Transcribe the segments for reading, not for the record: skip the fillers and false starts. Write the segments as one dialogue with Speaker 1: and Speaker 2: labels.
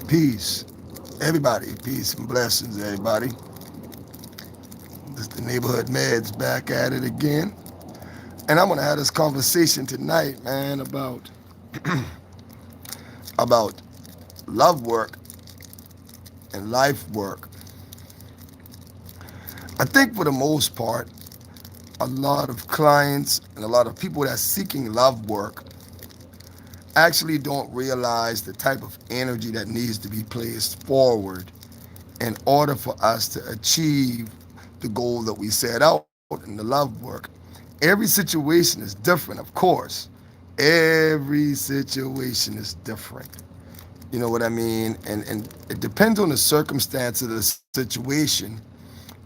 Speaker 1: Peace. Everybody, peace and blessings, everybody. This is the Neighborhood Meds back at it again. And I'm going to have this conversation tonight, man, about love work and life work. I think for the most part, a lot of clients and a lot of people that's seeking love work actually don't realize the type of energy that needs to be placed forward in order for us to achieve the goal that we set out in the love work. Every situation is different, of course. Every situation is different. You know what I mean? And it depends on the circumstance of the situation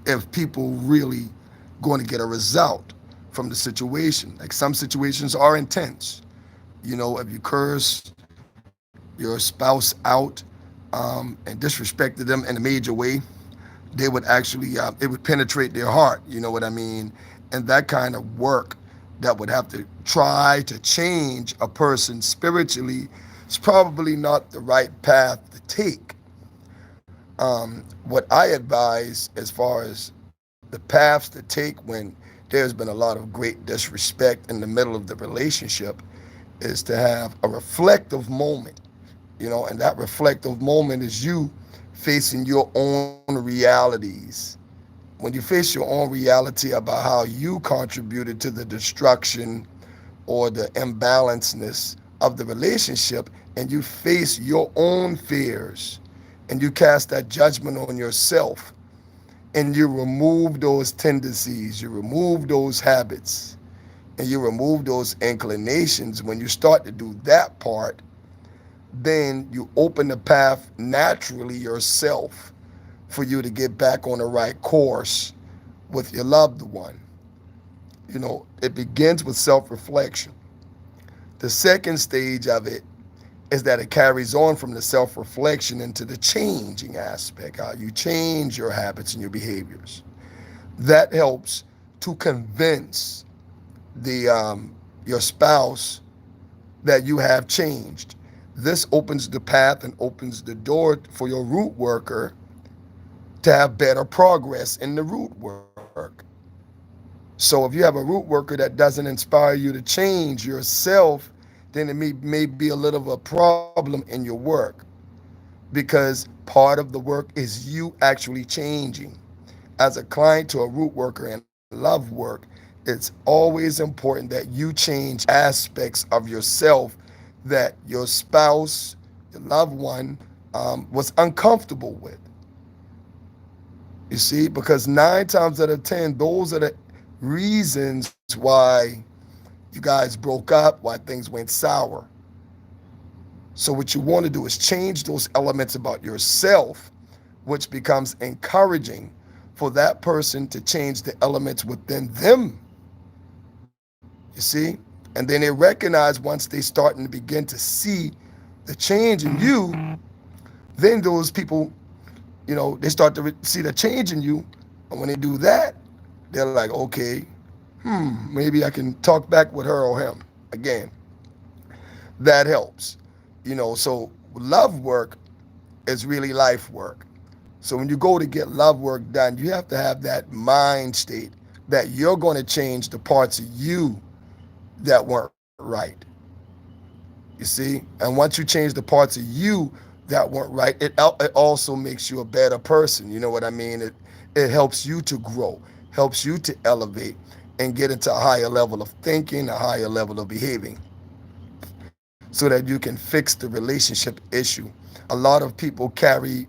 Speaker 1: if people really going to get a result from the situation. Like some situations are intense. You know, if you curse your spouse out and disrespected them in a major way, they would actually it would penetrate their heart. You know what I mean? And that kind of work that would have to try to change a person spiritually is probably not the right path to take. What I advise as far as the paths to take when there's been a lot of great disrespect in the middle of the relationship is to have a reflective moment, you know, and that reflective moment is you facing your own realities. When you face your own reality about how you contributed to the destruction or the imbalanceness of the relationship, and you face your own fears and you cast that judgment on yourself and you remove those tendencies, you remove those habits, and you remove those inclinations, when you start to do that part, then you open the path naturally yourself for you to get back on the right course with your loved one. You know, it begins with self-reflection. The second stage of it is that it carries on from the self-reflection into the changing aspect, how you change your habits and your behaviors. That helps to convince your spouse that you have changed. This opens the path and opens the door for your root worker to have better progress in the root work. So if you have a root worker that doesn't inspire you to change yourself, then it may be a little of a problem in your work, because part of the work is you actually changing. As a client to a root worker in love work, it's always important that you change aspects of yourself that your spouse, your loved one, was uncomfortable with. You see, because 9 times out of 10, those are the reasons why you guys broke up, why things went sour. So what you want to do is change those elements about yourself, which becomes encouraging for that person to change the elements within them. You see? And then they recognize, once they starting to begin to see the change in you, then those people, you know, they start to see the change in you. And when they do that, they're like, okay, maybe I can talk back with her or him again. That helps. You know, so love work is really life work. So when you go to get love work done, you have to have that mind state that you're going to change the parts of you that weren't right. You see? And once you change the parts of you that weren't right, it also makes you a better person. You know what I mean? It helps you to grow, helps you to elevate and get into a higher level of thinking, a higher level of behaving, so that you can fix the relationship issue. A lot of people carry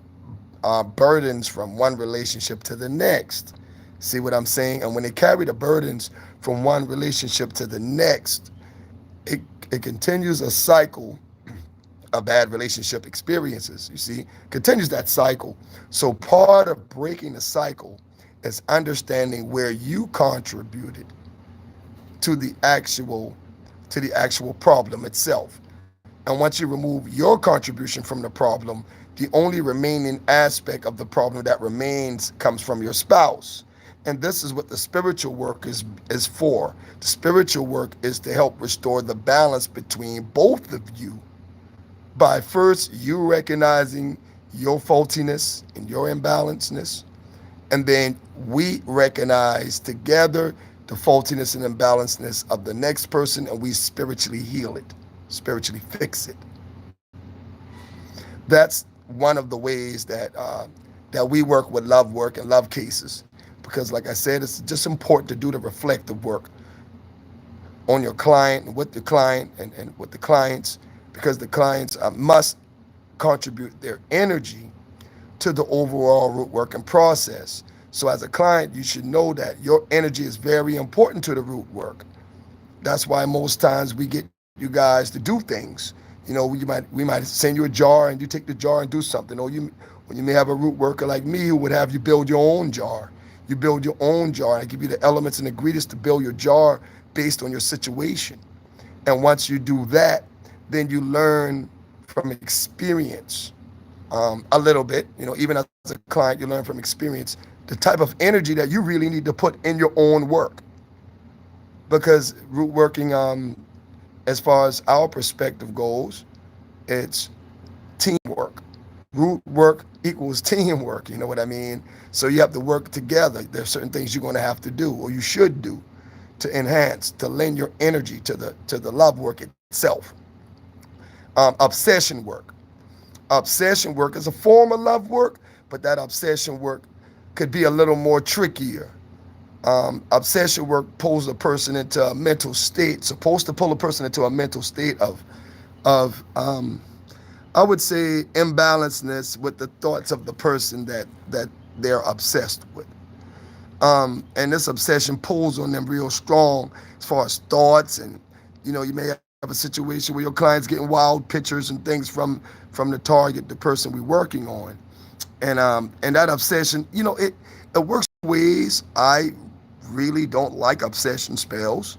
Speaker 1: burdens from one relationship to the next. See what I'm saying? And when they carry the burdens from one relationship to the next, it continues a cycle of bad relationship experiences. You see, continues that cycle. So part of breaking the cycle is understanding where you contributed to the actual problem itself. And once you remove your contribution from the problem, the only remaining aspect of the problem that remains comes from your spouse. And this is what the spiritual work is for. The spiritual work is to help restore the balance between both of you by first you recognizing your faultiness and your imbalanceness, and then we recognize together the faultiness and imbalanceness of the next person, and we spiritually heal it, spiritually fix it. That's one of the ways that we work with love work and love cases, because like I said, it's just important to do the reflective work on your client and with the client and with the clients, because the clients must contribute their energy to the overall root work and process. So as a client, you should know that your energy is very important to the root work. That's why most times we get you guys to do things. We might send you a jar and you take the jar and do something. Or you may have a root worker like me who would have you build your own jar. You build your own jar. I give you the elements and ingredients to build your jar based on your situation. And once you do that, then you learn from experience a little bit. Even as a client, you learn from experience the type of energy that you really need to put in your own work. Because root working, as far as our perspective goes, it's teamwork. Root work equals teamwork, you know what I mean? So you have to work together. There's certain things you're going to have to do, or you should do, to enhance, to lend your energy to the love work itself. Obsession work. Obsession work is a form of love work, but that obsession work could be a little more trickier. Obsession work pulls a person into a mental state, supposed to pull a person into a mental state of I would say imbalanceness with the thoughts of the person that they're obsessed with. And this obsession pulls on them real strong as far as thoughts, and you may have a situation where your client's getting wild pictures and things from the target, the person we're working on, and that obsession, it works ways. I really don't like obsession spells.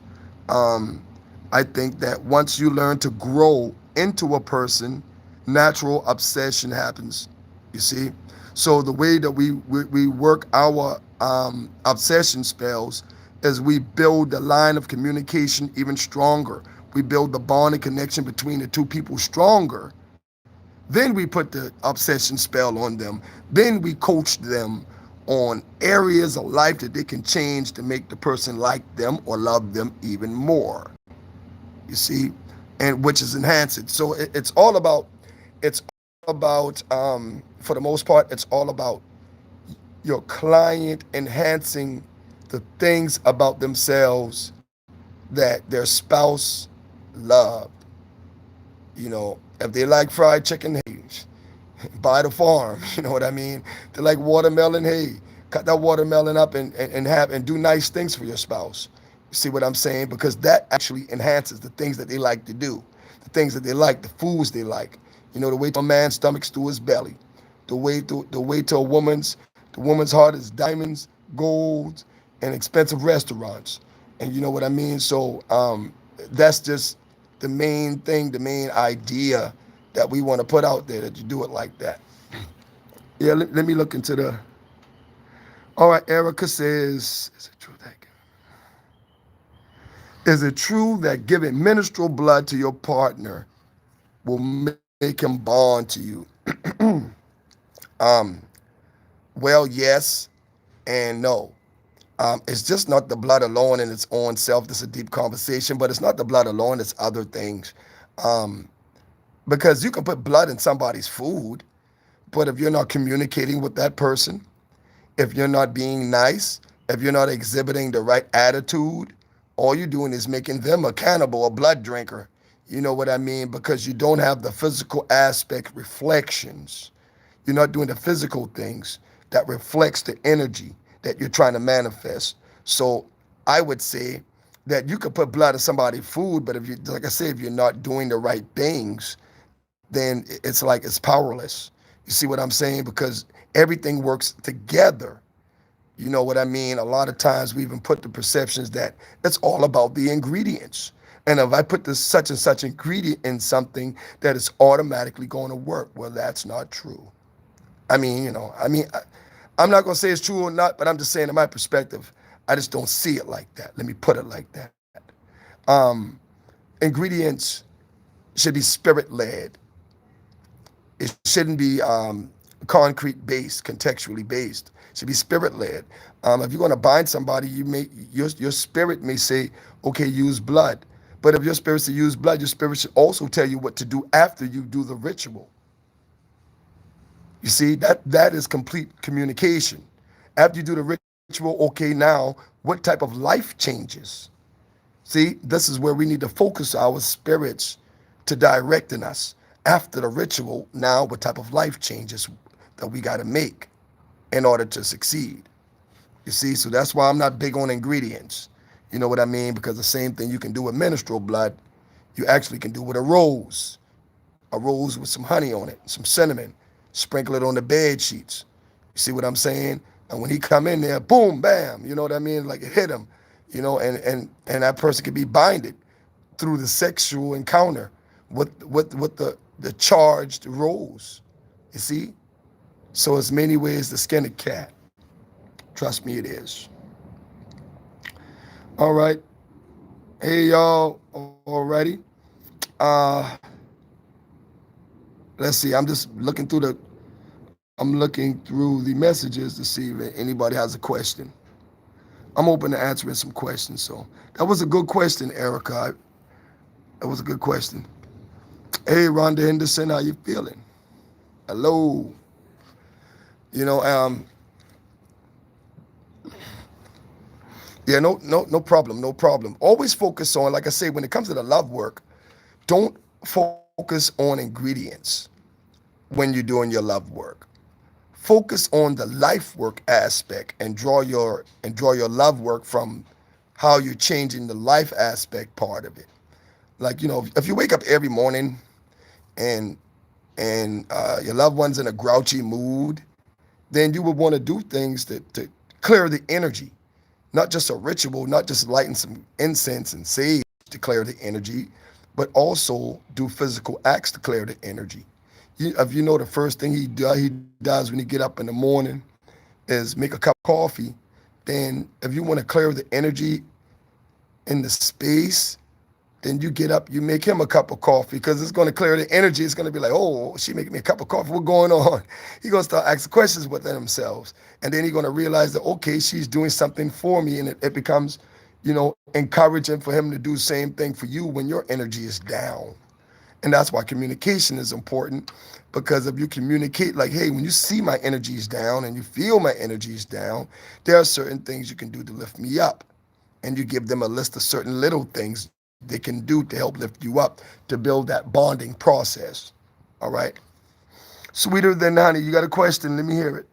Speaker 1: I think that once you learn to grow into a person, natural obsession happens. You see, so the way that we work our obsession spells is we build the line of communication even stronger. We build the bond and connection between the two people stronger. Then we put the obsession spell on them. Then we coach them on areas of life that they can change to make the person like them or love them even more. You see, and which is enhance it. So it's all about for the most part, it's all about your client enhancing the things about themselves that their spouse loved. If they like fried chicken, hey, buy the farm. You know what I mean? They like watermelon, hey, cut that watermelon up and do nice things for your spouse. You see what I'm saying? Because that actually enhances the things that they like to do, the things that they like, the foods they like. The way to a man's stomach's to his belly, the way to a woman's heart is diamonds, gold, and expensive restaurants. And you know what I mean? So that's just the main thing, the main idea that we want to put out there, that you do it like that. Yeah, let me look into the. All right, Erica says, is it true that giving menstrual blood to your partner will make him bond to you? um, well, yes and no. It's just not the blood alone in its own self. This is a deep conversation, but it's not the blood alone. It's other things. Um, because you can put blood in somebody's food, but if you're not communicating with that person, if you're not being nice, if you're not exhibiting the right attitude, all you're doing is making them a cannibal, a blood drinker. You know what I mean? Because you don't have the physical aspect reflections. You're not doing the physical things that reflects the energy that you're trying to manifest. So I would say that you could put blood in somebody's food, but if you, like I said, if you're not doing the right things, then it's like it's powerless. You see what I'm saying? Because everything works together. You know what I mean? A lot of times we even put the perceptions that it's all about the ingredients. And if I put this such and such ingredient in something, that it's automatically going to work. Well, that's not true. I'm not going to say it's true or not, but I'm just saying in my perspective, I just don't see it like that. Let me put it like that. Um, Ingredients should be spirit led. It shouldn't be concrete based, contextually based. It should be spirit led. If you're going to bind somebody, your spirit may say, okay, use blood. But if your spirit says use blood, your spirit should also tell you what to do after you do the ritual. You see, that is complete communication. After you do the ritual, okay, now what type of life changes? See, this is where we need to focus our spirits to directing us. After the ritual, now what type of life changes that we got to make in order to succeed? You see, so that's why I'm not big on ingredients. You know what I mean? Because the same thing you can do with menstrual blood, you actually can do with a rose with some honey on it, some cinnamon, sprinkle it on the bed sheets. You see what I'm saying? And when he come in there, boom, bam, you know what I mean? Like it hit him, and that person could be binded through the sexual encounter with the charged rose. You see? So it's many ways to skin a cat. Trust me, it is. All right. Hey y'all, already. Uh let's see. I'm looking through the messages to see if anybody has a question. I'm open to answering some questions. So that was a good question, Erica. That was a good question. Hey, Rhonda Henderson, how you feeling? Hello. You know, yeah, no problem, no problem. Always focus on, like I say, when it comes to the love work, don't focus on ingredients when you're doing your love work. Focus on the life work aspect and draw your love work from how you're changing the life aspect part of it. Like, if you wake up every morning and your loved one's in a grouchy mood, then you would want to do things to clear the energy. Not just a ritual, not just lighting some incense and sage to clear the energy, but also do physical acts to clear the energy. If you know the first thing he does when he get up in the morning is make a cup of coffee, then if you want to clear the energy in the space, then you get up, you make him a cup of coffee because it's going to clear the energy. It's going to be like, oh, she making me a cup of coffee. What's going on? He's going to start asking questions within themselves. And then he's going to realize that, okay, she's doing something for me. And it becomes, encouraging for him to do the same thing for you when your energy is down. And that's why communication is important, because if you communicate like, hey, when you see my energy is down and you feel my energy is down, there are certain things you can do to lift me up. And you give them a list of certain little things they can do to help lift you up, to build that bonding process. All right? Sweeter than honey, you got a question? Let me hear it.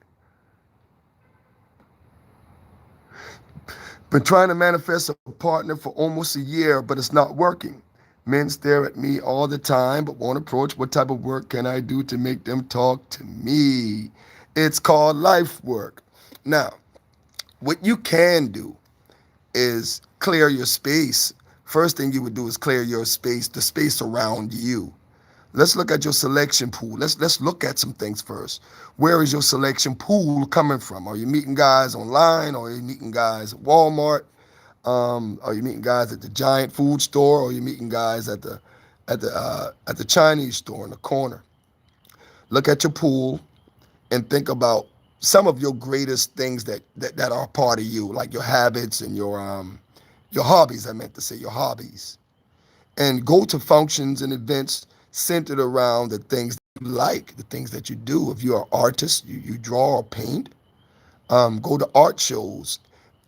Speaker 1: Been trying to manifest a partner for almost a year, but it's not working. Men stare at me all the time, but won't approach. What type of work can I do to make them talk to me? It's called life work. Now, what you can do is clear your space. First thing you would do is clear your space, the space around you. Let's look at your selection pool. Let's look at some things first. Where is your selection pool coming from? Are you meeting guys online? Or are you meeting guys at Walmart? Are you meeting guys at the giant food store? Or are you meeting guys at the Chinese store in the corner? Look at your pool and think about some of your greatest things that are part of you, like your habits and your hobbies. I meant to say your hobbies. And go to functions and events centered around the things that you like, the things that you do. If you're an artist, you draw or paint, go to art shows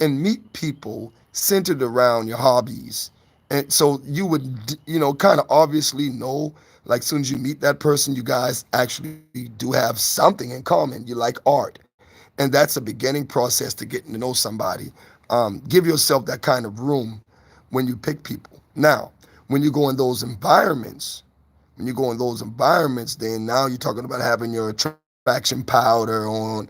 Speaker 1: and meet people centered around your hobbies. And so you would, kind of obviously know, like, as soon as you meet that person, you guys actually do have something in common. You like art. And that's a beginning process to getting to know somebody. Give yourself that kind of room when you pick people. Now, when you go in those environments, then now you're talking about having your attraction powder on,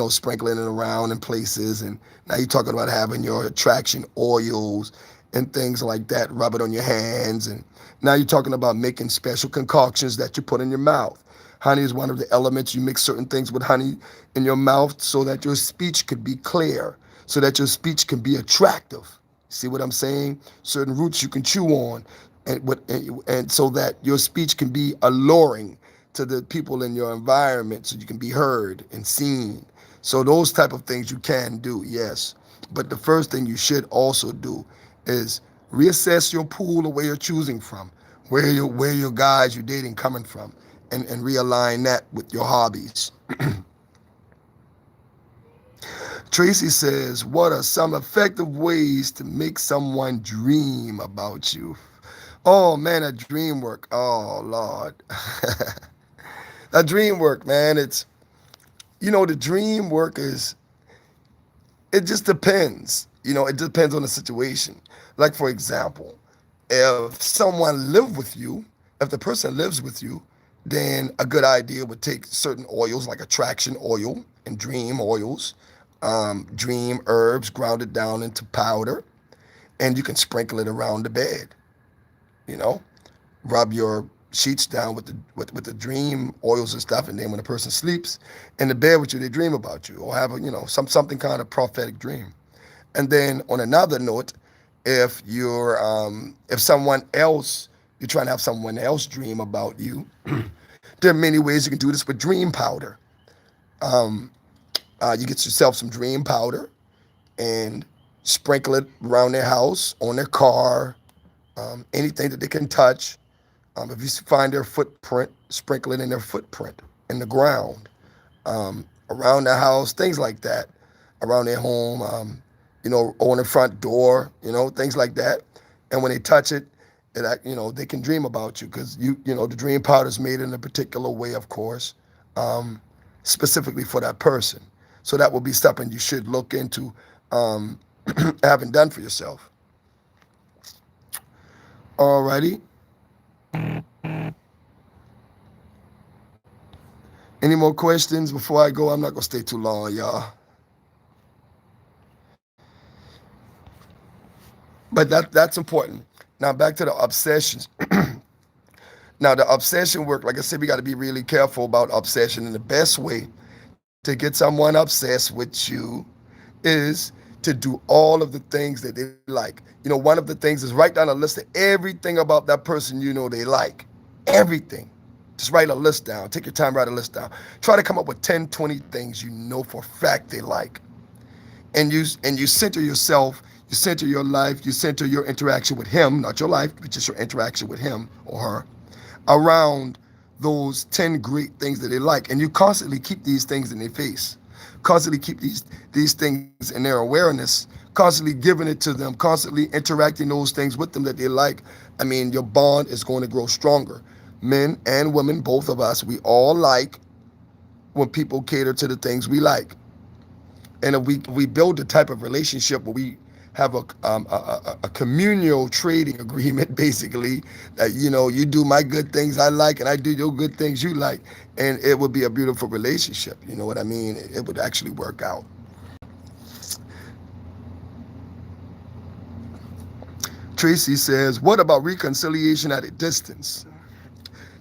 Speaker 1: sprinkling it around in places. And now you're talking about having your attraction oils and things like that, rub it on your hands. And now you're talking about making special concoctions that you put in your mouth. Honey is one of the elements. You mix certain things with honey in your mouth so that your speech could be clear, so that your speech can be attractive. See what I'm saying? Certain roots you can chew on, and so that your speech can be alluring to the people in your environment so you can be heard and seen. So those type of things you can do, yes. But the first thing you should also do is reassess your pool of where you're choosing from, where your guys you're dating coming from, and realign that with your hobbies. Tracy says, what are some effective ways to make someone dream about you? Oh man, a dream work. Oh Lord. A dream work, man. The dream work it just depends. It depends on the situation. Like for example, if someone live with you, if the person lives with you, then a good idea would take certain oils like attraction oil and dream oils, dream herbs, ground it down into powder, and you can sprinkle it around the bed. You know, rub your sheets down with the dream oils and stuff, and then when the person sleeps in the bed with you, they dream about you or have something kind of prophetic dream. And then on another note, if someone else you're trying to have someone else dream about you, there are many ways you can do this with dream powder. You get yourself some dream powder and sprinkle it around their house, on their car, anything that they can touch. If you find their footprint, sprinkle it in their footprint, in the ground, around the house, things like that, around their home, on the front door, things like that. And when they touch it, they can dream about you because the dream powder is made in a particular way, of course, specifically for that person. So that will be something you should look into having done for yourself. Alrighty. Any more questions before I go? I'm not gonna stay too long, y'all. But that's important. Now back to the obsessions. Now the obsession work, like I said, we got to be really careful about obsession. And the best way to get someone obsessed with you is to do all of the things that they like. One of the things is write down a list of everything about that person they like. Everything. Just write a list down. Take your time, write a list down. Try to come up with 10, 20 things for a fact they like. And you center yourself, you center your life, you center your interaction with him, not your life, but just your interaction with him or her, around those 10 great things that they like. And you constantly keep these things in their face. Constantly keep these things in their awareness, constantly giving it to them, constantly interacting those things with them that they like. I mean, your bond is going to grow stronger. Men and women, both of us, we all like when people cater to the things we like. And if we build a type of relationship where we have a communal trading agreement, basically, that you do my good things I like and I do your good things you like, and it would be a beautiful relationship. You know what I mean? It would actually work out. Tracy says, what about reconciliation at a distance?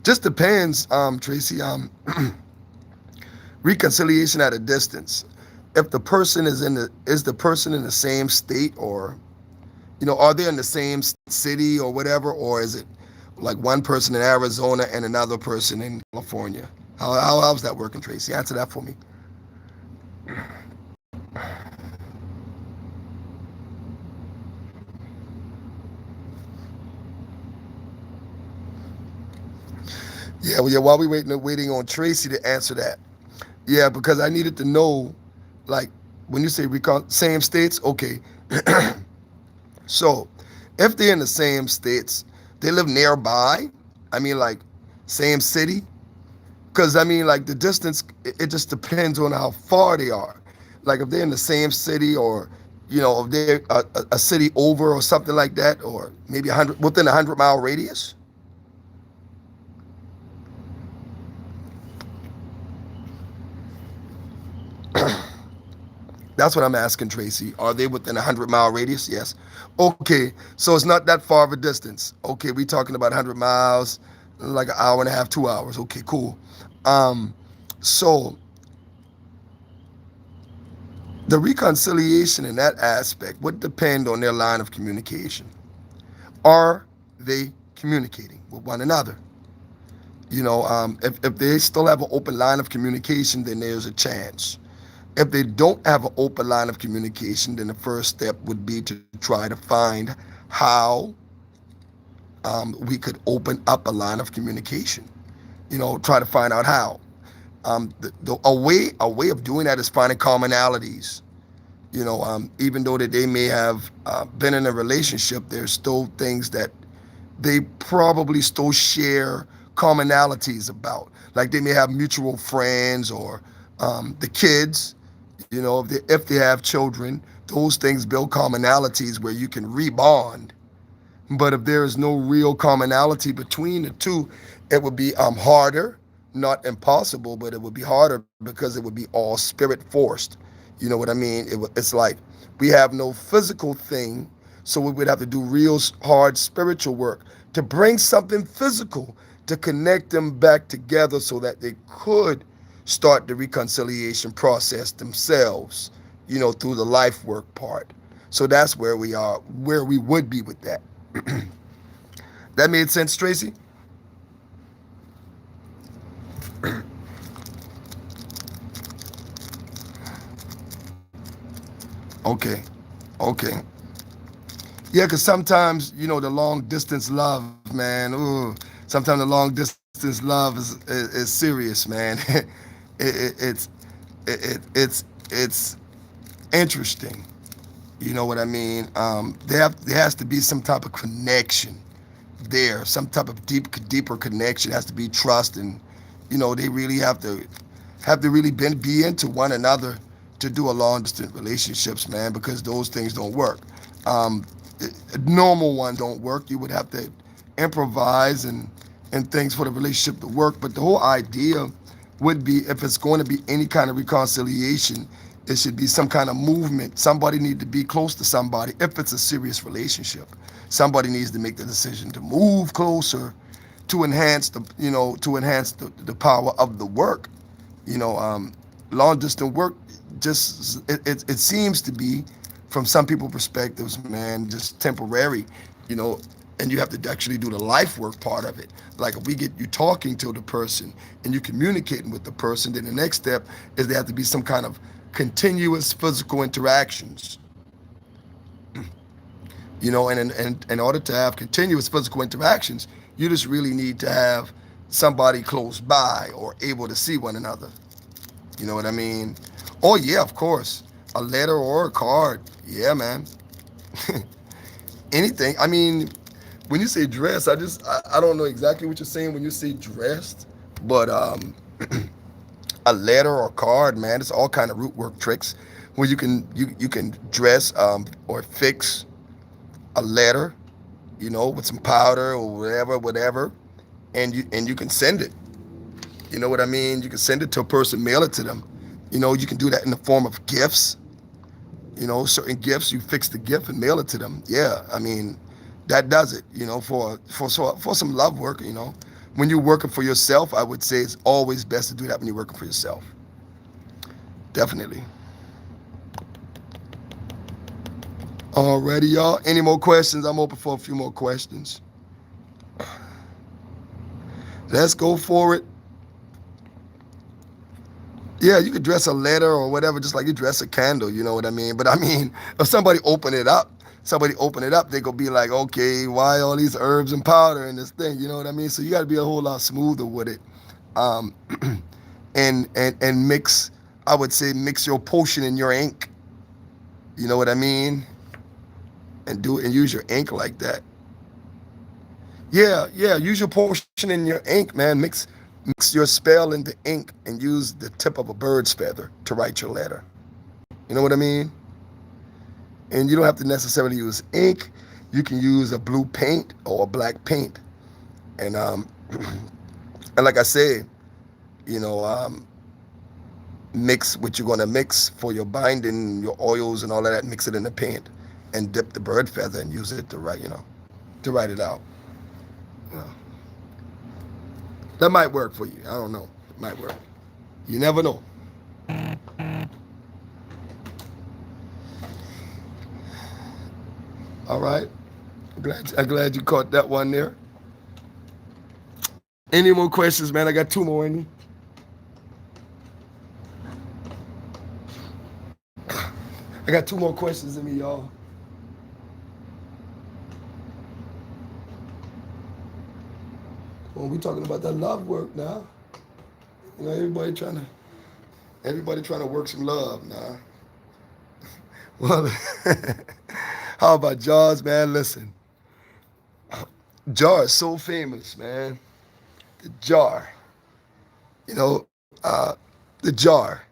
Speaker 1: Just depends, Tracy. Reconciliation at a distance. If the person is the person in the same state, or are they in the same city or whatever, or is it like one person in Arizona and another person in California? How's that working, Tracy? Answer that for me. Yeah, well, yeah. While we waiting on Tracy to answer that, yeah, because I needed to know, like, when you say same states, okay. So, if they're in the same states, they live nearby. I mean, like, same city. Because I mean, like, the distance, it just depends on how far they are. Like, if they're in the same city, or if they're a city over or something like that, or maybe within 100-mile radius. That's what I'm asking, Tracy. Are they within 100-mile radius? Yes. Okay, so it's not that far of a distance. Okay, we talking about 100 miles, like an hour and a half, 2 hours. Okay, cool. So the reconciliation in that aspect would depend on their line of communication. Are they communicating with one another? If they still have an open line of communication, then there's a chance. If they don't have an open line of communication, then the first step would be to try to find how we could open up a line of communication. Try to find out how. A way of doing that is finding commonalities. Even though that they may have been in a relationship, there's still things that they probably still share commonalities about. Like they may have mutual friends or the kids. If they have children, those things build commonalities where you can rebond. But if there is no real commonality between the two, it would be harder, not impossible, but it would be harder because it would be all spirit forced. You know what I mean? It's like we have no physical thing, so we would have to do real hard spiritual work to bring something physical to connect them back together so that they could start the reconciliation process themselves, through the life work part. So that's where we are, where we would be with that. That made sense, Tracy? Okay. Okay. Yeah, because sometimes, the long distance love, man, ooh, sometimes the long distance love is serious, man. It's it's interesting. You know what I mean? There has to be some type of connection there, some type of deeper connection. Has to be trust, and they really have to really be into one another to do a long distance relationships, man, because those things don't work. Um, a normal one don't work. You would have to improvise and things for the relationship to work. But the whole idea would be, if it's going to be any kind of reconciliation, it should be some kind of movement. Somebody needs to be close to somebody. If it's a serious relationship, somebody needs to make the decision to move closer to enhance the power of the work. Long distance work just it seems to be, from some people's perspectives, man, just temporary. you know and you have to actually do the life work part of it. Like, if we get you talking to the person and you communicating with the person, then the next step is there have to be some kind of continuous physical interactions. And in order to have continuous physical interactions, you just really need to have somebody close by or able to see one another. You know what I mean? Oh yeah, of course. A letter or a card. Yeah, man. Anything. I mean, when you say dress, I don't know exactly what you're saying when you say dressed, but a letter or card, man, it's all kind of root work tricks where you can dress or fix a letter, with some powder or whatever, and you can send it. You know what I mean? You can send it to a person, mail it to them. You can do that in the form of gifts. Certain gifts, you fix the gift and mail it to them. Yeah, I mean, that does it. For some love work. When you're working for yourself, I would say it's always best to do that when you're working for yourself. Definitely. Alrighty, y'all. Any more questions? I'm open for a few more questions. Let's go for it. Yeah, you could dress a letter or whatever, just like you dress a candle, you know what I mean? But I mean, if somebody open it up, they could be like, okay, why all these herbs and powder and this thing, you know what I mean? So you got to be a whole lot smoother with it. Um, and mix, I would say, mix your potion in your ink. You know what I mean? And use your ink like that. Yeah, use your potion in your ink, man. Mix your spell into ink and use the tip of a bird's feather to write your letter. You know what I mean? And you don't have to necessarily use ink. You can use a blue paint or a black paint. And and like I said, mix what you're gonna mix for your binding, your oils and all of that. Mix it in the paint and dip the bird feather and use it to write it out. You know. That might work for you. I don't know. It might work. You never know. All right. I'm glad you caught that one there. Any more questions, man? I got two more in me. I got two more questions in me, y'all. Well, we talking about that love work now. You know, everybody trying to work some love now. Well, how about Jaws, man? Listen, jar is so famous, man. The jar, you know, the jar.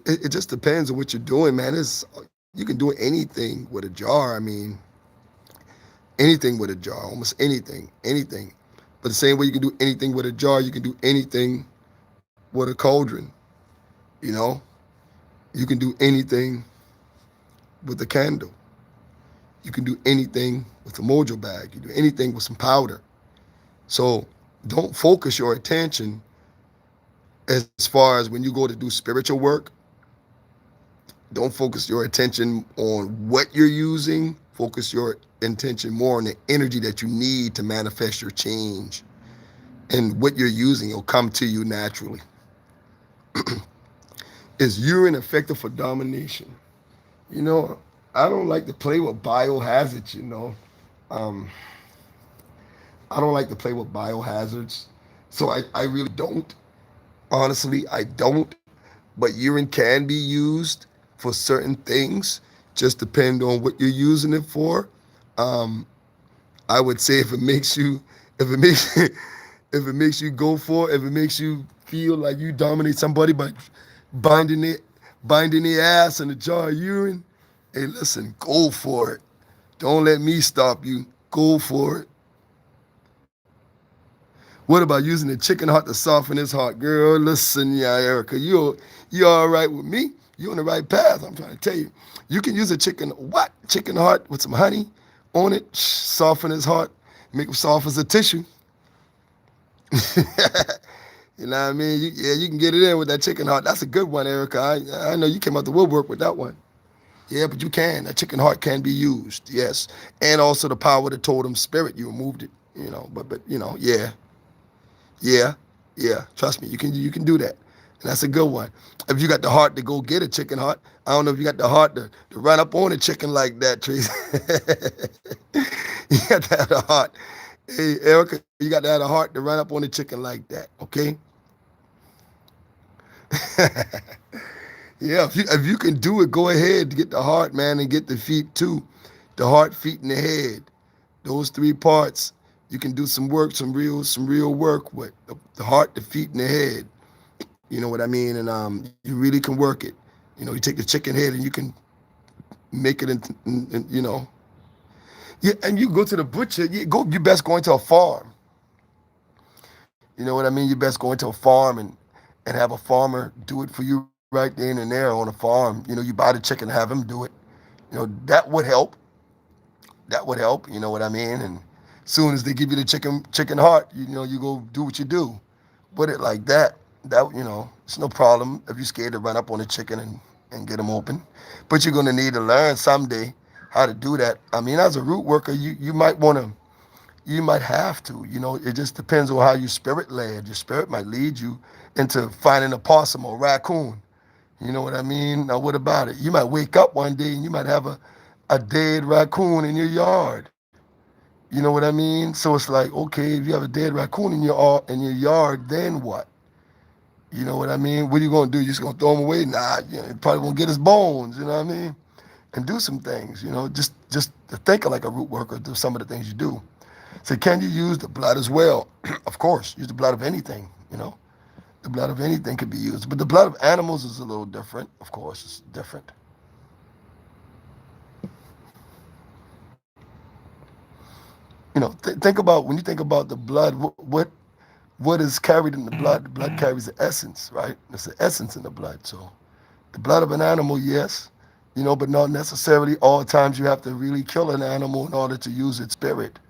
Speaker 1: It just depends on what you're doing, man. You can do anything with a jar. I mean, anything with a jar, almost anything, anything. But the same way you can do anything with a jar, you can do anything with a cauldron. You know, you can do anything with a candle. You can do anything with a mojo bag. You can do anything with some powder. So don't focus your attention as far as when you go to do spiritual work. Don't focus your attention on what you're using. Focus your intention more on the energy that you need to manifest your change. And what you're using will come to you naturally. Is urine effective for domination? You know, I don't like to play with biohazards, you know. Um, I don't like to play with biohazards. So I really don't. Honestly, I don't. But urine can be used for certain things. Just depend on what you're using it for. Um, I would say if it makes, if it makes you go for it, if it makes you feel like you dominate somebody by binding it, binding the ass in a jar of urine, hey, listen, go for it. Don't let me stop you. Go for it. What about using the chicken heart to soften his heart? Girl, listen, yeah, Erica, you all right with me? You're on the right path. I'm trying to tell you. You can use a chicken heart with some honey on it, soften his heart, make him soft as a tissue. You know what I mean? Yeah, you can get it in with that chicken heart. That's a good one, Erica. I know you came out the woodwork with that one. Yeah, but you can. That chicken heart can be used, yes. And also the power of the totem spirit. You removed it, you know. But you know, yeah. Yeah, yeah. Trust me, you can do that. And that's a good one. If you got the heart to go get a chicken heart, I don't know if you got the heart to run up on a chicken like that, Tracy. You got to have the heart. Hey, Erica, you got to have the heart to run up on a chicken like that, okay? Yeah, if you can do it, go ahead. Get the heart, man, and get the feet too. The heart, feet, and the head. Those three parts, you can do some work, some real work with the heart, the feet, and the head. You know what I mean? And you really can work it. You know, you take the chicken head and you can make it in you know. Yeah, and you go to the butcher. You best go into a farm. You know what I mean? You best go into a farm and have a farmer do it for you right then and there on a farm. You know, you buy the chicken, have him do it. You know, that would help. That would help. You know what I mean? And soon as they give you the chicken heart, you know, you go do what you do with it like that. That you know, it's no problem if you're scared to run up on a chicken and get them open. But you're gonna need to learn someday how to do that. I mean, as a root worker, you might want to, you might have to. You know, it just depends on how your spirit led. Your spirit might lead you into finding a possum or raccoon. You know what I mean? Now, what about it? You might wake up one day and you might have a dead raccoon in your yard. You know what I mean? So it's like, okay, if you have a dead raccoon in your yard, then what? You know what I mean? What are you gonna do? You just gonna throw him away? Nah, you probably won't get his bones. You know what I mean? And do some things. You know, just to think like a root worker. Do some of the things you do. So can you use the blood as well? Of course, use the blood of anything. You know, the blood of anything could be used, but the blood of animals is a little different. Of course, it's different. You know, think about when you think about the blood. What is carried in the blood? The blood carries the essence, right? It's the essence in the blood. So the blood of an animal, yes, you know, but not necessarily all times you have to really kill an animal in order to use its spirit.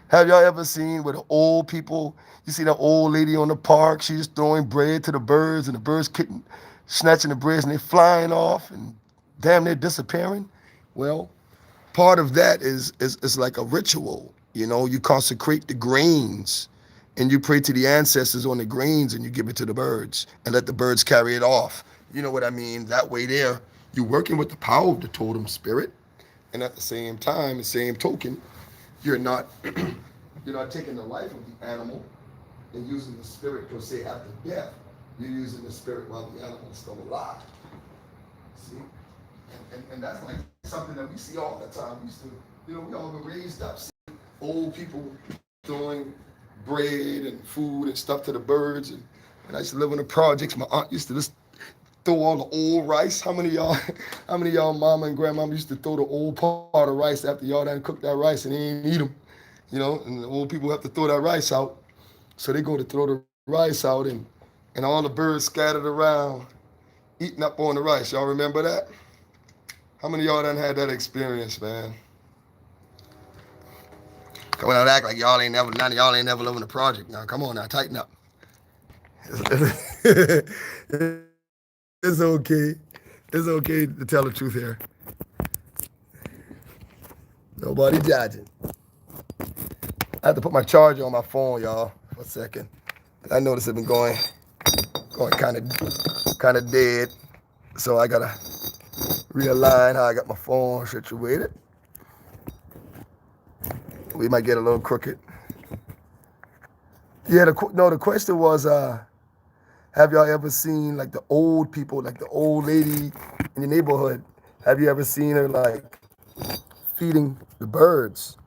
Speaker 1: Have y'all ever seen where the old people, you see that old lady on the park, she's throwing bread to the birds and the birds kicking, snatching the breads and they're flying off and damn, they're disappearing? Well, part of that is like a ritual. You know, you consecrate the grains. and you pray to the ancestors on the grains and you give it to the birds and let the birds carry it off. You know what I mean? That way there, you're working with the power of the totem spirit, and at the same time, the same token, you're not you're not taking the life of the animal and using the spirit per se after death. You're using the spirit while the animal is still alive. See? And that's like something that we see all the time. We used to, we all were raised up seeing old people throwing bread and food and stuff to the birds. And I used to live in the projects. My aunt used to just throw all the old rice. How many of y'all, how many of y'all mama and grandmama used to throw the old part of rice after y'all done cooked that rice and they ain't eat them? And the old people have to throw that rice out. So they go to throw the rice out and all the birds scattered around eating up on the rice. Y'all remember that? How many of y'all done had that experience, man? Come on, act like none of y'all ain't never living a project. Now, come on now, tighten up. It's okay. It's okay to tell the truth here. Nobody judging. I have to put my charger on my phone, y'all, for a second. I noticed it's been going kind of dead. So I gotta realign how I got my phone situated. We might get a little crooked. Yeah, the question was, have y'all ever seen like the old people, like the old lady in your neighborhood? Have you ever seen her like feeding the birds?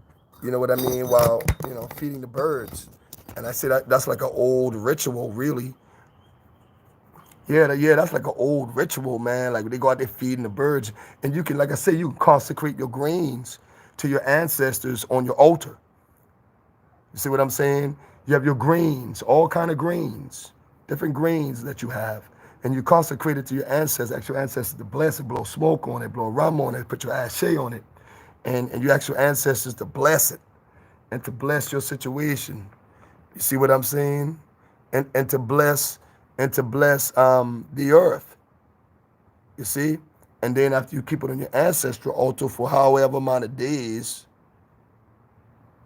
Speaker 1: You know what I mean? While, feeding the birds. And I said that's like an old ritual, really. Yeah, that's like an old ritual, man. Like they go out there feeding the birds. And you can, like I say, you can consecrate your grains to your ancestors on your altar. You see what I'm saying? You have your grains, all kind of grains, different grains that you have. And you consecrate it to your ancestors, ask your ancestors to bless it, blow smoke on it, blow rum on it, put your ashe on it. And you ask your ancestors to bless it and to bless your situation. You see what I'm saying? And to bless the earth. You see? And then after you keep it on your ancestral altar for however amount of days,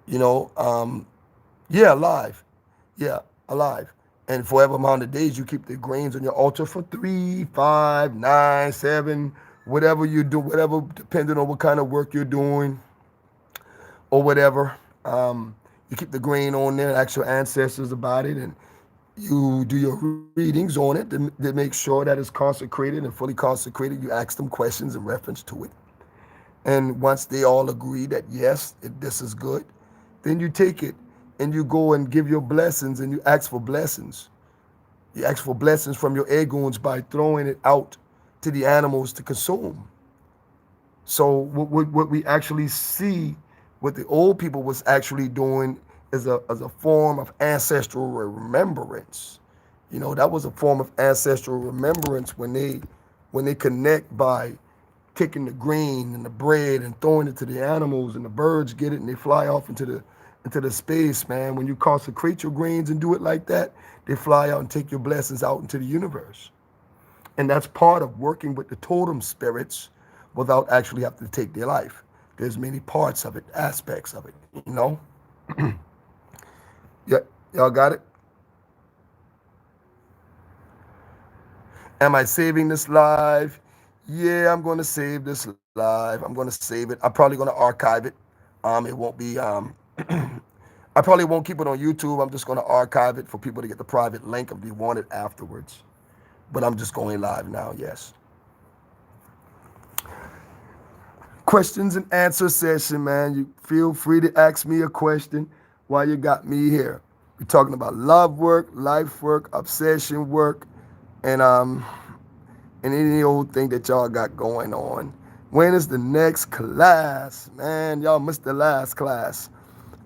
Speaker 1: alive. Yeah, alive. And for whatever amount of days, you keep the grains on your altar for 3, 5, 9, 7, whatever you do, whatever, depending on what kind of work you're doing or whatever. You keep the grain on there, ask your ancestors about it, and you do your readings on it to make sure that it's consecrated and fully consecrated. You ask them questions in reference to it. And once they all agree that, yes, this is good, then you take it and you go and give your blessings and you ask for blessings. You ask for blessings from your eguns by throwing it out to the animals to consume. So what we actually see, what the old people was actually doing as a form of ancestral remembrance. That was a form of ancestral remembrance when they connect by taking the grain and the bread and throwing it to the animals, and the birds get it and they fly off into the space, man. When you consecrate your grains and do it like that, they fly out and take your blessings out into the universe. And that's part of working with the totem spirits without actually having to take their life. There's many parts of it, aspects of it, Yeah, y'all got it? Am I saving this live? Yeah, I'm going to save this live. I'm going to save it. I'm probably going to archive it. It won't be, I probably won't keep it on YouTube. I'm just going to archive it for people to get the private link if they want it afterwards. But I'm just going live now, yes. Questions and answer session, man. You feel free to ask me a question while you got me here. We're talking about love work, life work, obsession work, and any old thing that y'all got going on. When is the next class? Man, y'all missed the last class.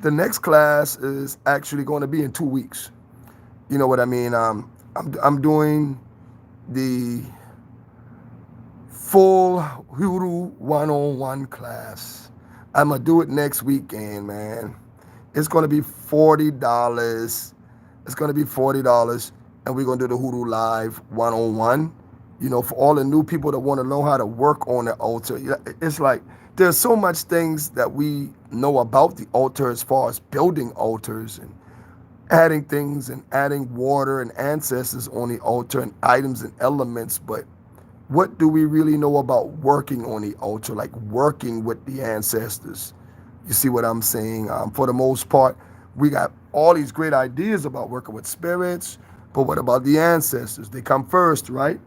Speaker 1: The next class is actually going to be in 2 weeks. You know what I mean? I'm doing the full Hoodoo one-on-one class. I'm going to do it next weekend, man. It's going to be $40. It's going to be $40, and we're going to do the Hoodoo Live one-on-one. For all the new people that want to know how to work on the altar. It's like there's so much things that we know about the altar as far as building altars and adding things and adding water and ancestors on the altar and items and elements, but what do we really know about working on the altar, like working with the ancestors? You see what I'm saying? For the most part, we got all these great ideas about working with spirits, but what about the ancestors? They come first, right?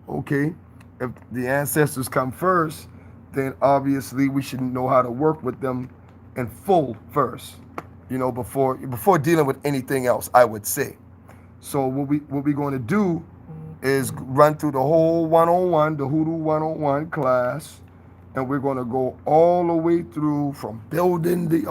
Speaker 1: Okay. If the ancestors come first, then obviously we should know how to work with them in full first, before dealing with anything else, I would say. So what we going to do is run through the whole 101, the Hoodoo 101 class, and we're going to go all the way through to from building the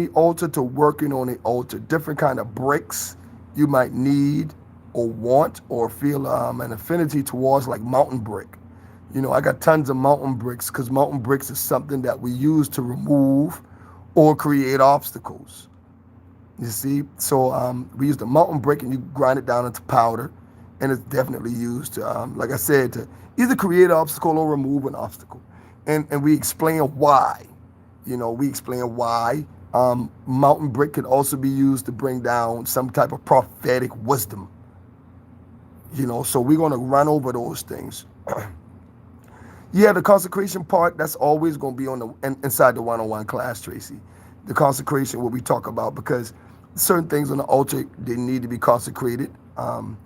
Speaker 1: altar to working on the altar, different kind of bricks you might need or want or feel an affinity towards, like mountain brick. I got tons of mountain bricks because mountain bricks is something that we use to remove or create obstacles. You see, so we use the mountain brick and you grind it down into powder, and it's definitely used to, like I said, to either create an obstacle or remove an obstacle. And we explain why. We explain why mountain brick could also be used to bring down some type of prophetic wisdom. So we're going to run over those things. Yeah, the consecration part, that's always going to be inside the one-on-one class, Tracy. The consecration, what we talk about, because certain things on the altar, they need to be consecrated. And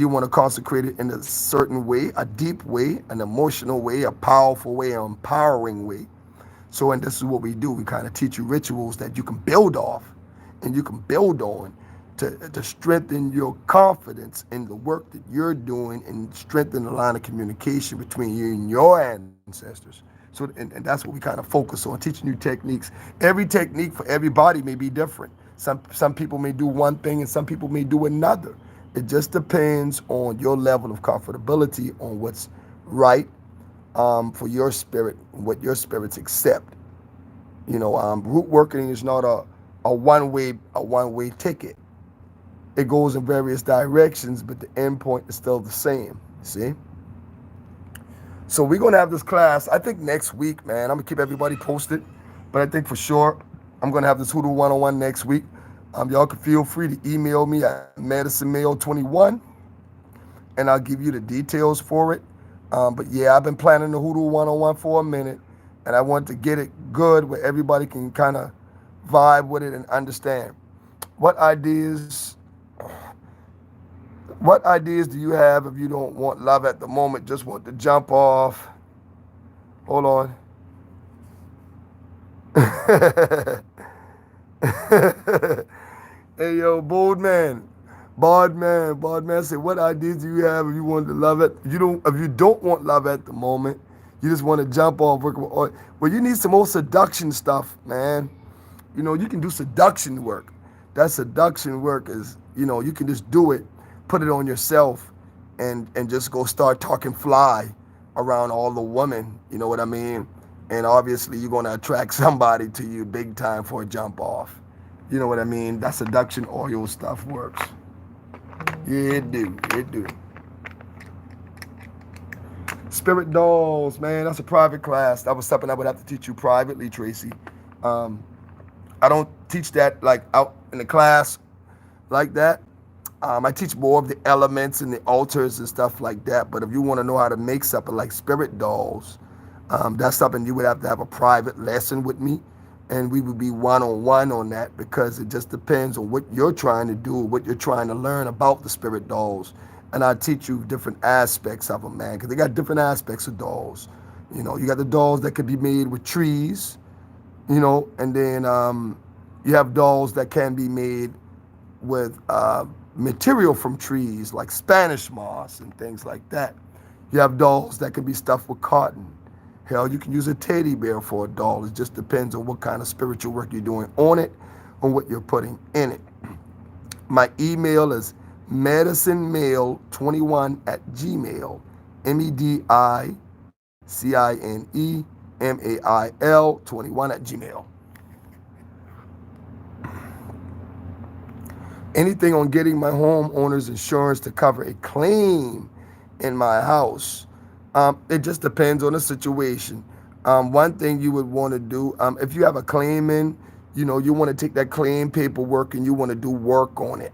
Speaker 1: you want to consecrate it in a certain way, a deep way, an emotional way, a powerful way, an empowering way. So, and this is what we do. We kind of teach you rituals that you can build off and you can build on to strengthen your confidence in the work that you're doing and strengthen the line of communication between you and your ancestors. So, and that's what we kind of focus on, teaching you techniques. Every technique for everybody may be different. Some people may do one thing and some people may do another. It just depends on your level of comfortability on what's right for your spirit, what your spirits accept. Root working is not a one-way ticket. It goes in various directions, but the end point is still the same. See? So we're gonna have this class, I think next week, man. I'm gonna keep everybody posted, but I think for sure I'm gonna have this Hoodoo 101 next week. Y'all can feel free to email me at medicinemale21, and I'll give you the details for it. But yeah, I've been planning the Hoodoo 101 for a minute, and I want to get it good where everybody can kind of vibe with it and understand. What ideas What ideas do you have if you don't want love at the moment, just want to jump off? Hold on. Hey yo, bold man say, what ideas do you have if you want to love it? If you don't want love at the moment, you just want to jump off. Well, you need some more seduction stuff, man. You can do seduction work. That seduction work is, you can just do it, put it on yourself, and just go start talking fly around all the women. You know what I mean? And obviously, you're going to attract somebody to you big time for a jump off. You know what I mean? That seduction oil stuff works. Yeah, it do. Spirit dolls, man, that's a private class. That was something I would have to teach you privately, Tracy. I don't teach that like out in the class like that. I teach more of the elements and the altars and stuff like that. But if you want to know how to make something like spirit dolls, that's something you would have to have a private lesson with me. And we would be one-on-one on that, because it just depends on what you're trying to do, what you're trying to learn about the spirit dolls. And I teach you different aspects of them, man, because they got different aspects of dolls. You got the dolls that could be made with trees, and then you have dolls that can be made with material from trees, like Spanish moss and things like that. You have dolls that can be stuffed with cotton. Hell, you can use a teddy bear for a doll. It just depends on what kind of spiritual work you're doing on it, on what you're putting in it. My email is medicinemail21@gmail. medicinemail21@gmail. Anything on getting my homeowner's insurance to cover a claim in my house. It just depends on the situation. One thing you would want to do, if you have a claim in, You want to take that claim paperwork and you want to do work on it.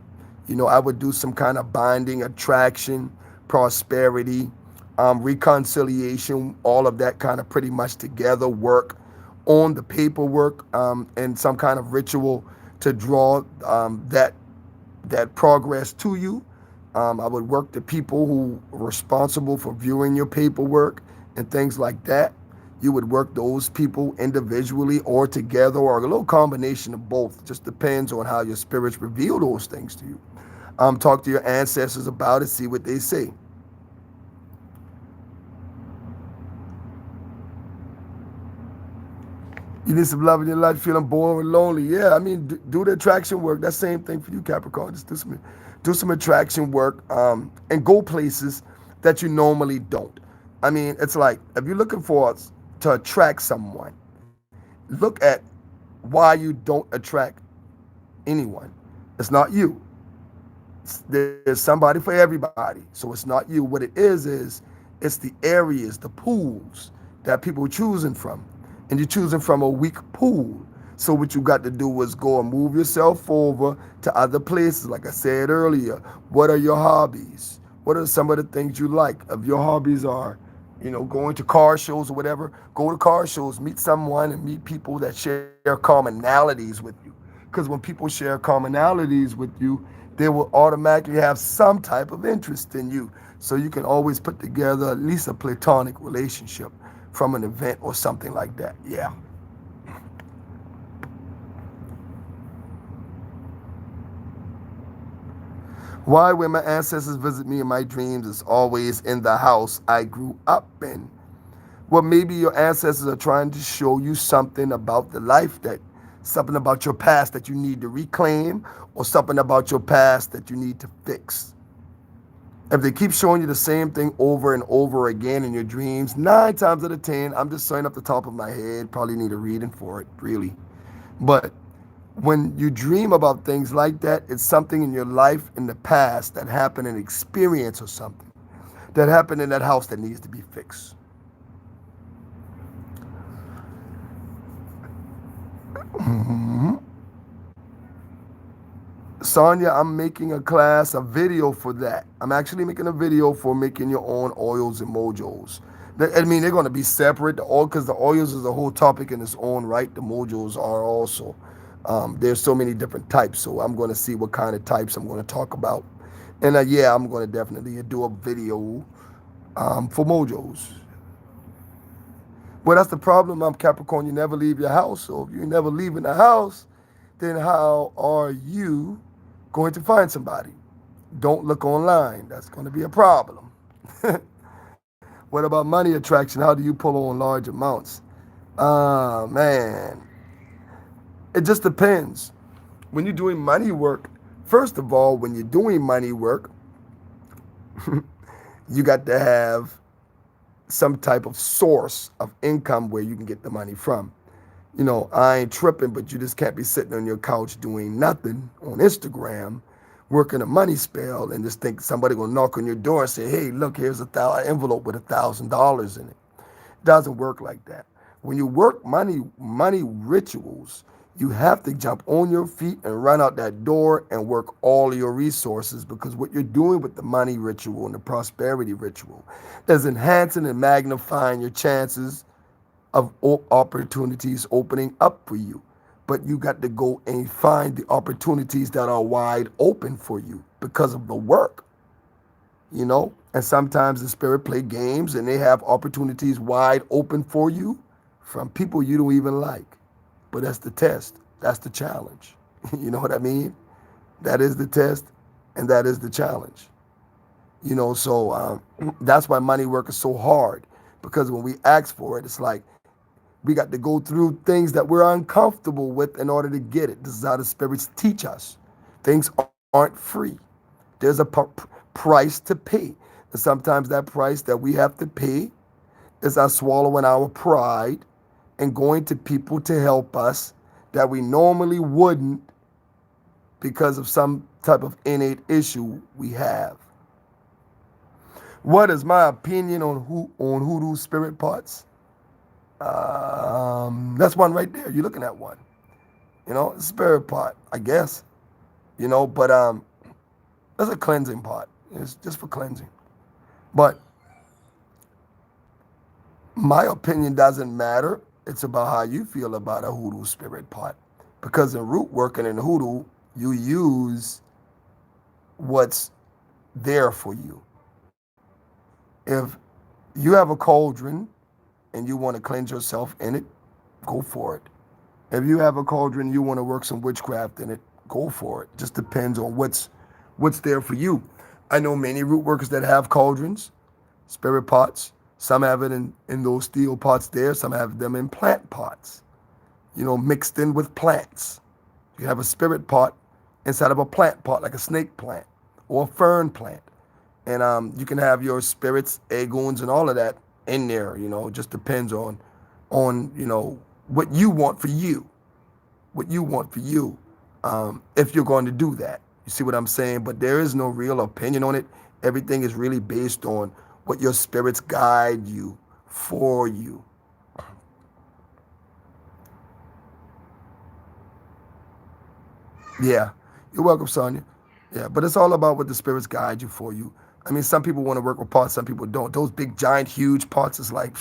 Speaker 1: I would do some kind of binding, attraction, prosperity, reconciliation, all of that kind of pretty much together work on the paperwork, and some kind of ritual to draw that progress to you. I would work the people who are responsible for viewing your paperwork and things like that. You would work those people individually or together or a little combination of both. Just depends on how your spirits reveal those things to you. Talk to your ancestors about it, see what they say. You need some love in your life, feeling bored and lonely. Yeah, I mean, do the attraction work. That same thing for you, Capricorn. Just do some attraction work, and go places that you normally don't. I mean, it's like if you're looking for to attract someone, look at why you don't attract anyone. It's not you. There's somebody for everybody. So it's not you. What it is it's the areas, the pools that people are choosing from. And you're choosing from a weak pool. So what you got to do is go and move yourself over to other places. Like I said earlier, what are your hobbies? What are some of the things you like? If your hobbies are, going to car shows or whatever, go to car shows, meet someone and meet people that share commonalities with you. Because when people share commonalities with you, they will automatically have some type of interest in you. So you can always put together at least a platonic relationship from an event or something like that. Yeah. Why, when my ancestors visit me in my dreams, is always in the house I grew up in. Well, maybe your ancestors are trying to show you something about the life something about your past that you need to reclaim, or something about your past that you need to fix. If they keep showing you the same thing over and over again in your dreams, 9 times out of 10, I'm just saying off the top of my head, probably need a reading for it, really. But when you dream about things like that, it's something in your life in the past that happened, an experience or something that happened in that house that needs to be fixed. Mm-hmm. Sonia, I'm making a video for that. I'm actually making a video for making your own oils and mojos. I mean, they're going to be separate. Because the oils is a whole topic in its own right. The mojos are also. There's so many different types, so I'm going to see what kind of types I'm going to talk about. And yeah, I'm going to definitely do a video for mojos. Well, that's the problem. I'm Capricorn. You never leave your house. So if you're never leaving the house, then how are you going to find somebody? Don't look online. That's going to be a problem. What about money attraction? How do you pull on large amounts? Man, it just depends. When you're doing money work, first of all, when you're doing money work, you got to have some type of source of income where you can get the money from. I ain't tripping, but you just can't be sitting on your couch doing nothing on Instagram, working a money spell, and just think somebody gonna knock on your door and say, "Hey, look, here's envelope with $1,000 in it." It doesn't work like that. When you work money rituals, you have to jump on your feet and run out that door and work all of your resources, because what you're doing with the money ritual and the prosperity ritual is enhancing and magnifying your chances of opportunities opening up for you. But you got to go and find the opportunities that are wide open for you because of the work. And sometimes the spirit play games and they have opportunities wide open for you from people you don't even like. But that's the test. That's the challenge. You know what I mean? That is the test, and that is the challenge. So that's why money work is so hard, because when we ask for it, it's like we got to go through things that we're uncomfortable with in order to get it. This is how the spirits teach us. Things aren't free. There's a price to pay. And sometimes that price that we have to pay is us swallowing our pride and going to people to help us that we normally wouldn't, because of some type of innate issue we have. What is my opinion on hoodoo spirit parts? That's one right there. You're looking at one. Spirit part, I guess. But that's a cleansing part. It's just for cleansing. But my opinion doesn't matter. It's about how you feel about a hoodoo spirit part. Because in root work and in hoodoo, you use what's there for you. If you have a cauldron and you want to cleanse yourself in it, go for it. If you have a cauldron and you want to work some witchcraft in it, go for it. Just depends on what's there for you. I know many root workers that have cauldrons, spirit pots. Some have it in those steel pots there. Some have them in plant pots, mixed in with plants. You have a spirit pot inside of a plant pot, like a snake plant or a fern plant. And you can have your spirits, egoons, and all of that in there. It just depends on what you want for you, what you want for you. If you're going to do that, you see what I'm saying. But there is no real opinion on it. Everything is really based on what your spirits guide you for you. Yeah, you're welcome, Sonia. Yeah, but it's all about what the spirits guide you for you. I mean, some people want to work with parts, some people don't. Those big, giant, huge parts is like,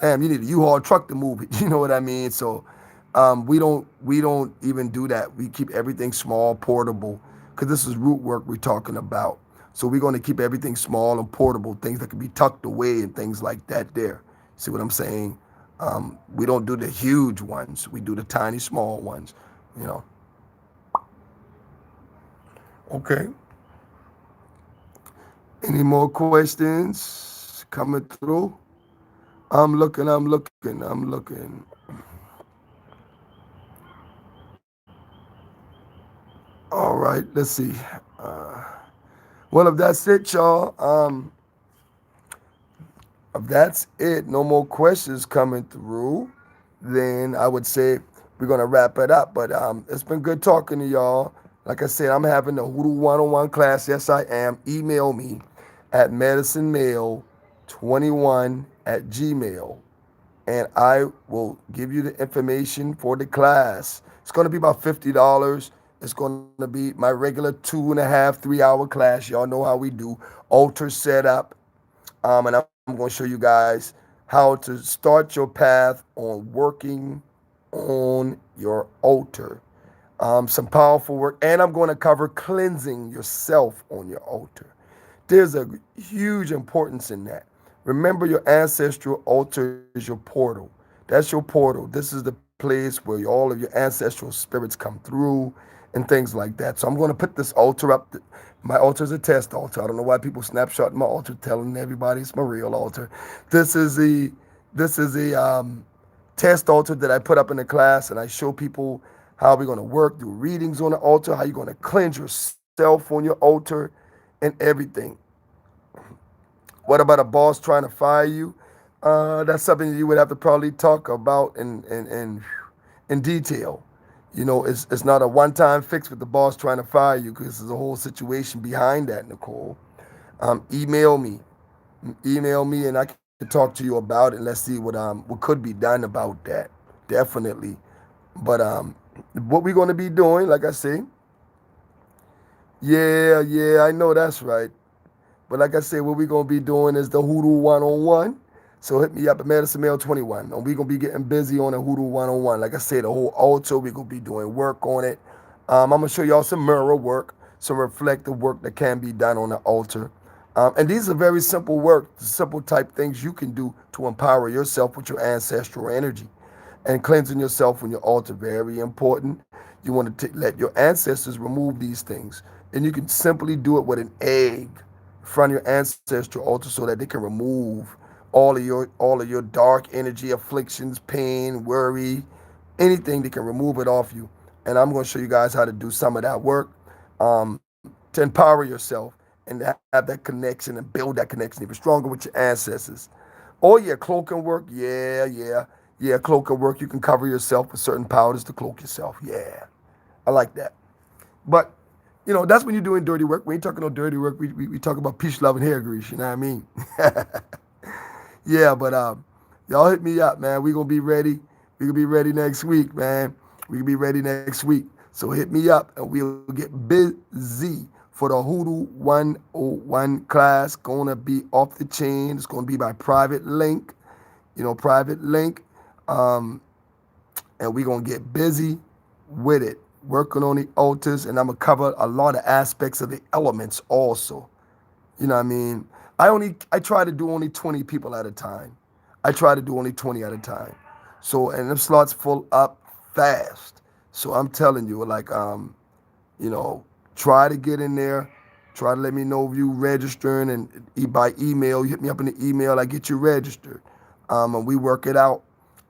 Speaker 1: damn, you need a U-Haul truck to move it. You know what I mean? So we don't even do that. We keep everything small, portable, because this is root work we're talking about. So we're going to keep everything small and portable, things that can be tucked away and things like that. There, see what I'm saying? We don't do the huge ones. We do the tiny, small ones. You know. Okay. Any more questions coming through? I'm looking. All right, let's see. Uh, well, if that's it, y'all, if that's it, no more questions coming through, then I would say we're going to wrap it up. But it's been good talking to y'all. Like I said, I'm having the Hoodoo 101 class. Yes, I am. Email me at medicemail21 at gmail, and I will give you the information for the class. It's going to be about $50. It's going to be my regular 2.5, 3 hour class. Y'all know how we do altar setup, and I'm going to show you guys how to start your path on working on your altar. Some powerful work, and I'm going to cover cleansing yourself on your altar. There's a huge importance in that. Remember, your ancestral altar is your portal. That's your portal. This is the place where all of your ancestral spirits come through and things like that. So I'm going to put this altar up. My altar is a test altar. I don't know why people snapshot my altar, telling everybody it's my real altar. This is the test altar that I put up in the class, and I show people how we're going to work, do readings on the altar, how you're going to cleanse yourself on your altar, and everything. What about a boss trying to fire you? That's something you would have to probably talk about in detail. It's not a one-time fix with the boss trying to fire you, because there's a whole situation behind that, Nicole. Email me, and I can talk to you about it, and let's see what could be done about that. Definitely. But what we're going to be doing, like I say, yeah, I know that's right. But like I said, what we're going to be doing is the Hoodoo 101. So hit me up at Medicine Mail 21. And we're going to be getting busy on the Hoodoo 101. Like I said, the whole altar, we're going to be doing work on it. I'm going to show y'all some mirror work, some reflective work that can be done on the altar. And these are very simple work, simple type things you can do to empower yourself with your ancestral energy. And cleansing yourself on your altar, very important. You want to let your ancestors remove these things. And you can simply do it with an egg in front of your ancestral altar so that they can remove all of your dark energy, afflictions, pain, worry, anything that can remove it off you. And I'm going to show you guys how to do some of that work to empower yourself and have that connection and build that connection even stronger with your ancestors. Oh yeah, cloaking work. Yeah, cloaking work. You can cover yourself with certain powders to cloak yourself. Yeah, I like that. But that's when you're doing dirty work. We ain't talking no dirty work. We talk about peace, love, and hair grease. You know what I mean? Yeah, but y'all hit me up, man. We gonna be ready. We gonna be ready next week, man. We can be ready next week. So hit me up and we'll get busy for the Hoodoo 101 class. Gonna be off the chain. It's gonna be by private link, private link. Um, and we're gonna get busy with it, working on the altars, and I'm gonna cover a lot of aspects of the elements also. You know what I mean? I try to do only 20 people at a time. I try to do only 20 at a time. So and them slots full up fast. So I'm telling you, like you know, try to get in there. Try to let me know if you registering and by email. You hit me up in the email. I get you registered, and we work it out.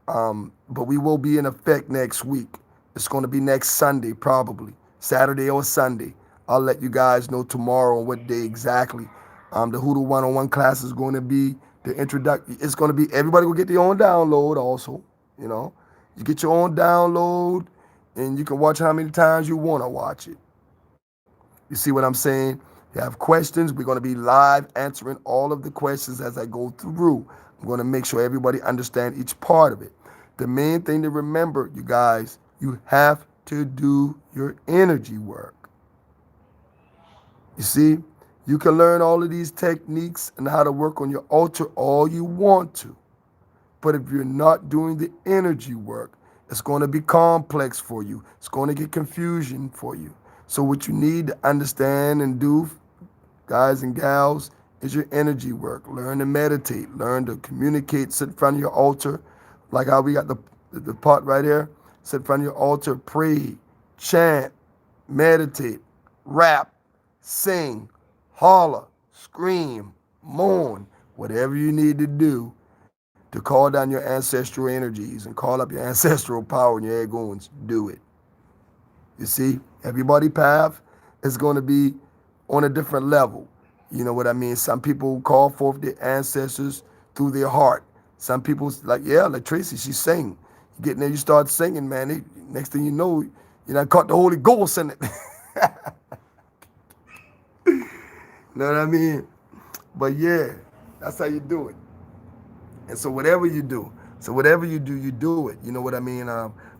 Speaker 1: But we will be in effect next week. It's going to be next Sunday, probably Saturday or Sunday. I'll let you guys know tomorrow on what day exactly. The Hoodoo 101 class is going to be the introduction. It's going to be everybody will get their own download. Also, you get your own download, and you can watch how many times you want to watch it. You see what I'm saying? You have questions. We're going to be live answering all of the questions as I go through. I'm going to make sure everybody understands each part of it. The main thing to remember, you guys, you have to do your energy work. You see, you can learn all of these techniques and how to work on your altar all you want to. But if you're not doing the energy work, it's going to be complex for you. It's going to get confusion for you. So what you need to understand and do, guys and gals, is your energy work. Learn to meditate. Learn to communicate. Sit in front of your altar. Like how we got the part right here. Sit in front of your altar. Pray. Chant. Meditate. Rap. Sing. Holler. Scream. Moan. Whatever you need to do to call down your ancestral energies and call up your ancestral power and your Airgoons, do it. You see, everybody's path is going to be on a different level. You know what I mean? Some people call forth their ancestors through their heart. Some people, like Tracy, she sang. You get in there, you start singing, man. Next thing you know, you done caught the Holy Ghost in it. You know what I mean? But yeah, that's how you do it. And so whatever you do, you do it. You know what I mean?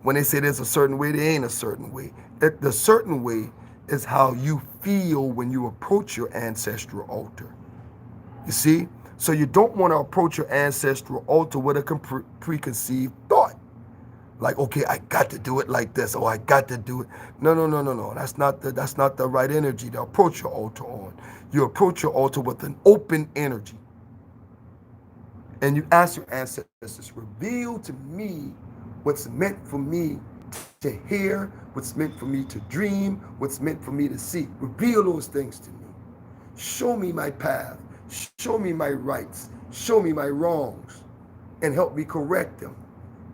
Speaker 1: When they say there's a certain way, there ain't a certain way. The certain way is how you feel when you approach your ancestral altar. You see? So you don't want to approach your ancestral altar with a preconceived thought. Like, okay, I got to do it like this, or I got to do it. No. That's not the right energy to approach your altar on. You approach your altar with an open energy. And you ask your ancestors, reveal to me what's meant for me to hear, what's meant for me to dream, what's meant for me to see. Reveal those things to me. Show me my path. Show me my rights. Show me my wrongs. And help me correct them.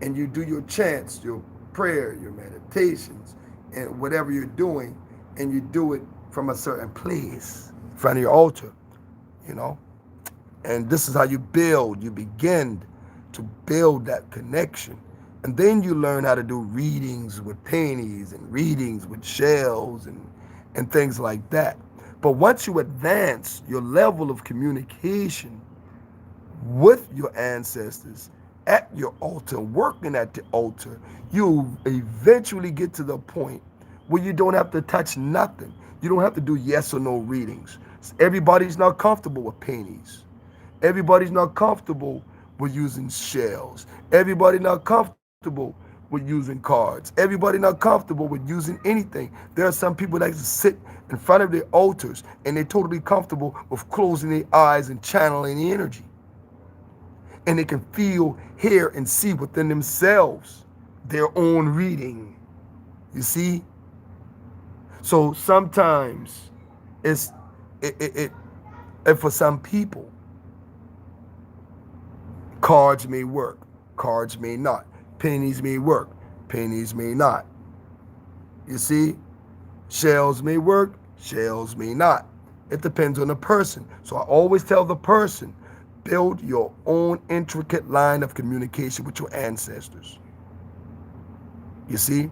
Speaker 1: And you do your chants, your prayer, your meditations, and whatever you're doing, and you do it from a certain place in front of your altar, And this is how you begin to build that connection. And then you learn how to do readings with pennies and readings with shells and things like that. But once you advance your level of communication with your ancestors at your altar, working at the altar, you eventually get to the point where you don't have to touch nothing. You don't have to do yes or no readings. Everybody's not comfortable with pennies. Everybody's not comfortable with using shells. Everybody not comfortable with using cards. Everybody not comfortable with using anything. There are some people that sit in front of their altars and they're totally comfortable with closing their eyes and channeling the energy. And they can feel, hear, and see within themselves their own reading. You see? So sometimes and for some people, cards may work, cards may not. Pennies may work, pennies may not. You see? Shells may work, shells may not. It depends on the person. So I always tell the person, build your own intricate line of communication with your ancestors. You see?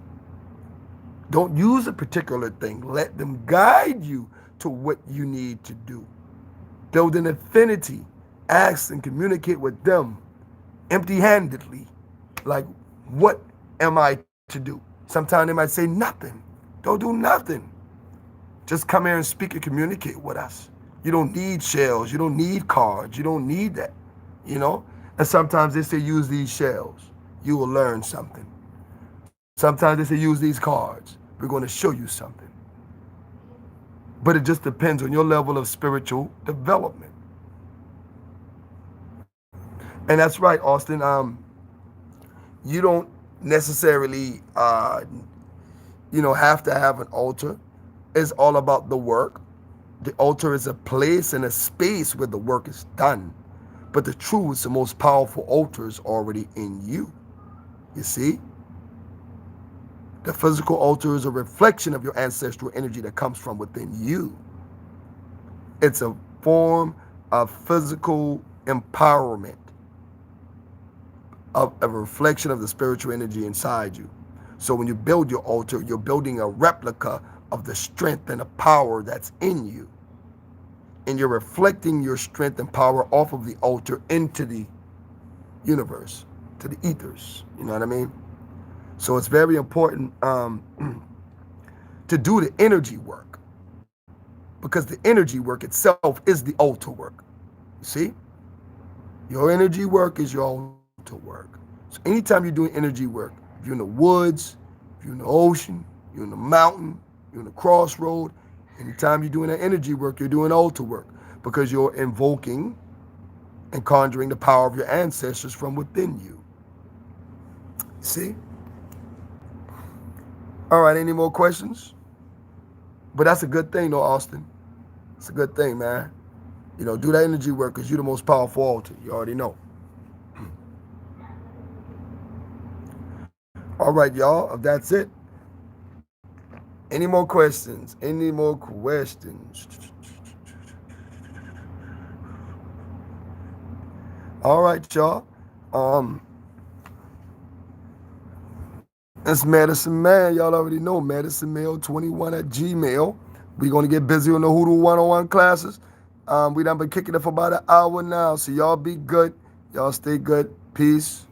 Speaker 1: Don't use a particular thing. Let them guide you to what you need to do. Build an affinity. Ask and communicate with them empty-handedly. Like, what am I to do? Sometimes they might say nothing. Don't do nothing. Just come here and speak and communicate with us. You don't need shells. You don't need cards. You don't need that. You know? And sometimes they say use these shells. You will learn something. Sometimes they say use these cards. We're going to show you something. But it just depends on your level of spiritual development. And that's right, Austin. You don't necessarily, have to have an altar. It's all about the work. The altar is a place and a space where the work is done. But the truest, the most powerful altar is already in you. You see? The physical altar is a reflection of your ancestral energy that comes from within you. It's a form of physical empowerment, of a reflection of the spiritual energy inside you. So when you build your altar, you're building a replica of the strength and the power that's in you. And you're reflecting your strength and power off of the altar into the universe, to the ethers. You know what I mean? So it's very important to do the energy work, because the energy work itself is the altar work. You see? Your energy work is your altar work. So anytime you're doing energy work, if you're in the woods, if you're in the ocean, you're in the mountain, you're in the crossroad, anytime you're doing that energy work, you're doing altar work, because you're invoking and conjuring the power of your ancestors from within you. See? All right, any more questions? But that's a good thing, though, Austin. It's a good thing, man. Do that energy work, because you're the most powerful altar. You already know. All right, y'all. If that's it. Any more questions? Any more questions? All right, y'all. It's Medicine Man. Y'all already know MedicineMail21@gmail. We're going to get busy on the Hoodoo 101 classes. We done been kicking it for about an hour now. So y'all be good. Y'all stay good. Peace.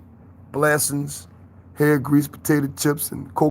Speaker 1: Blessings. Hair grease, potato chips, and cocoa.